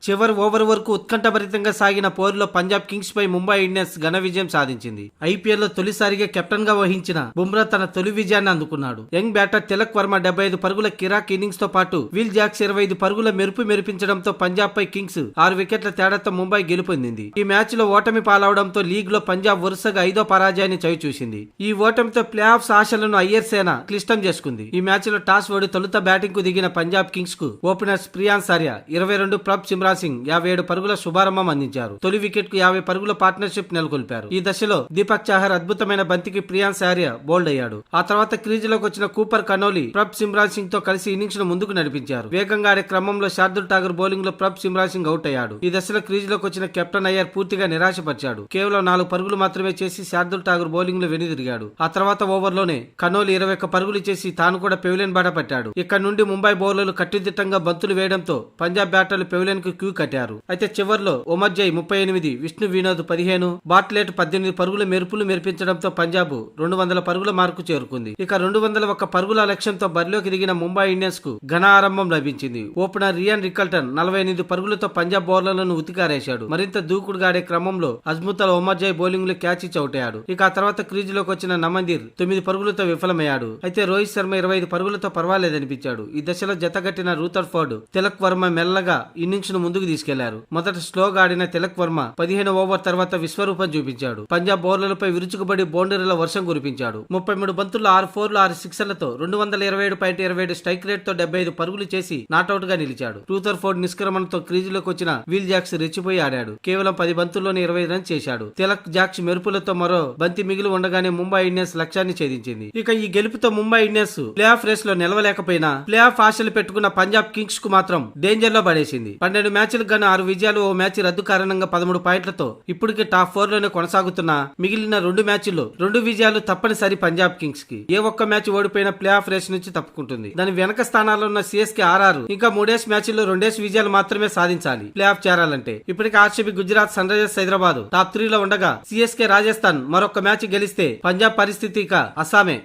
చివరి ఓవర్ వరకు ఉత్కంఠభరితంగా సాగిన పోరులో పంజాబ్ కింగ్స్ పై ముంబై ఇండియన్స్ ఘన విజయం సాధించింది. ఐపీఎల్ లో తొలిసారిగా కెప్టెన్ గా వహించిన బుమ్రా తన తొలి విజయాన్ని అందుకున్నాడు. యంగ్ బ్యాటర్ తిలక్ వర్మ 75 పరుగుల కిరాక్ ఇన్నింగ్స్ తో పాటు విల్ జాక్స్ 25 పరుగుల మెరిపించడంతో పంజాబ్ పై కింగ్స్ 6 వికెట్ల తేడాతో ముంబై గెలుపొందింది. ఈ మ్యాచ్ లో ఓటమి పాలవడంతో లీగ్ లో పంజాబ్ వరుసగా 5వ పరాజయాన్ని చవిచూసింది. ఈ ఓటమితో ప్లే ఆఫ్స్ ఆశలను అయ్యర్ సేన క్లిష్టం చేసుకుంది. ఈ మ్యాచ్ లో టాస్ ఓడి తొలుత బ్యాటింగ్ కు దిగిన పంజాబ్ కింగ్స్ కు ఓపెనర్స్ ప్రియాన్స్ ఆర్య 22, ప్రభ్ సిమ్రాన్ సింగ్ 57 పరుగుల శుభారంభం అందించారు. తొలి వికెట్ కు 50 పరుగుల పార్ట్నర్షిప్ నెలకొల్పారు. ఈ దశలో దీపక్ చాహర్ అద్భుతమైన బంతికి ప్రియాన్స్ ఆర్య బౌల్డ్ అయ్యాడు. ఆ తర్వాత క్రీజులోకి వచ్చిన కూపర్ కనోలి ప్రభ్ సిమ్రాన్ సింగ్ తో కలిసి ఇన్నింగ్స్ ను ముందుకు నడిపించారు. వేగంగా ఆడే క్రమంలో శార్దుల్ ఠాకూర్ బౌలింగ్ లో ప్రభ్ సిమ్రాన్ సింగ్ అవుట్ అయ్యాడు. ఈ దశలో క్రీజులోకి వచ్చిన కెప్టెన్ అయ్యర్ పూర్తిగా నిరాశపరిచాడు. కేవలం 4 పరుగులు మాత్రమే చేసి శార్దుల్ ఠాకూర్ బౌలింగ్ లో వెనుదిరిగాడు. ఆ తర్వాత ఓవర్ లోనే కనోలి 21 పరుగులు చేసి తాను కూడా పెవిలియన్ బాట పట్టాడు. ఇక్కడ నుండి ముంబై బౌలర్లు కట్టుదిట్టంగా బంతులు వేయడంతో పంజాబ్ బ్యాటర్లు పెవిలియన్ కు క్యూ కట్టారు. అయితే చివర్లో ఒమర్జై 38, విష్ణు వినోద్ 15, బాట్లెట్ 18 పరుగుల మెరిపించడంతో పంజాబ్ 200 పరుగుల మార్కు చేరుకుంది. ఇక 201 పరుగుల లక్ష్యంతో బరిలోకి దిగిన ముంబై ఇండియన్స్ కు ఘన ఆరంభం లభించింది. ఓపెనర్ రియాన్ రికల్టన్ 48 పరుగులతో పంజాబ్ బౌలర్లను ఉతికారేశాడు. మరింత దూకుడుగా ఆడే క్రమంలో అజ్ముతల్ ఒమర్జై బౌలింగ్ లో క్యాచ్ ఇచ్చి అవుట్ అయ్యాడు. ఇక ఆ తర్వాత క్రీజులోకి వచ్చిన నమందిర్ 9 పరుగులతో విఫలమయ్యాడు. అయితే రోహిత్ శర్మ 25 పరుగులతో పర్వాలేదనిపించాడు. ఈ దశలో జతగట్టిన రూథర్ఫోర్డ్, తిలక్ వర్మ మెల్లగా ఇన్నింగ్స్ ను ముందుకు తీసుకెళ్లారు. మొదట స్లోగా ఆడిన తిలక్ వర్మ 15వ ఓవర్ తర్వాత విశ్వరూపం చూపించాడు. పంజాబ్ బౌలర్లపై విరుచుకుబడి బౌండరీల వర్షం కురిపించాడు. 33 బంతుల్లో 6 4లు 6 సిక్సర్లతో 227.27 స్ట్రైక్ రేట్ తో 75 పరుగులు చేసి నాట్అవుట్ గా నిలిచాడు. రూథర్ఫోర్డ్ నిష్క్రమణతో క్రీజులోకి వచ్చిన విల్ జాక్స్ రెచ్చిపోయి ఆడాడు. కేవలం 10 బంతుల్లోనే 20 రన్స్ చేశాడు. తిలక్ జాక్స్ మెరుపులతో మరో బంతి మిగిలి ఉండగానే ముంబై ఇండియన్స్ లక్ష్యాన్ని ఛేదించింది. ఇక ఈ గెలుపుతో Mumbai Indians play off race లో నిలవలేకపోయినా ప్లే ఆఫ్ ఆశలు పెట్టుకున్న పంజాబ్ కింగ్స్ కు మాత్రం డేంజర్ లో పడేసింది. 12 మ్యాచ్లకు గాను 6 విజయాలు, ఓ మ్యాచ్ రద్దు కారణంగా 13 పాయింట్లతో ఇప్పటికే టాప్ 4 లోనే కొనసాగుతున్న మిగిలిన 2 మ్యాచ్ల్లో 2 విజయాలు తప్పనిసరి పంజాబ్ కింగ్స్ కి. ఏ ఒక్క మ్యాచ్ ఓడిపోయిన ప్లే ఆఫ్ రేస్ నుంచి తప్పుకుంటుంది. దాని వెనక స్థానాల్లో ఉన్న సిఎస్కే ఆర్ఆర్ ఇంకా 3 మ్యాచ్ల్లో 2 విజయాలు మాత్రమే సాధించాలి ప్లే ఆఫ్ చేరాలంటే. ఇప్పటికే RCB, Gujarat, Sunrisers Hyderabad top 3 లో ఉండగా సిఎస్కే రాజస్థాన్ మరొక మ్యాచ్ గెలిస్తే పంజాబ్ పరిస్థితి ఇక అస్సామే.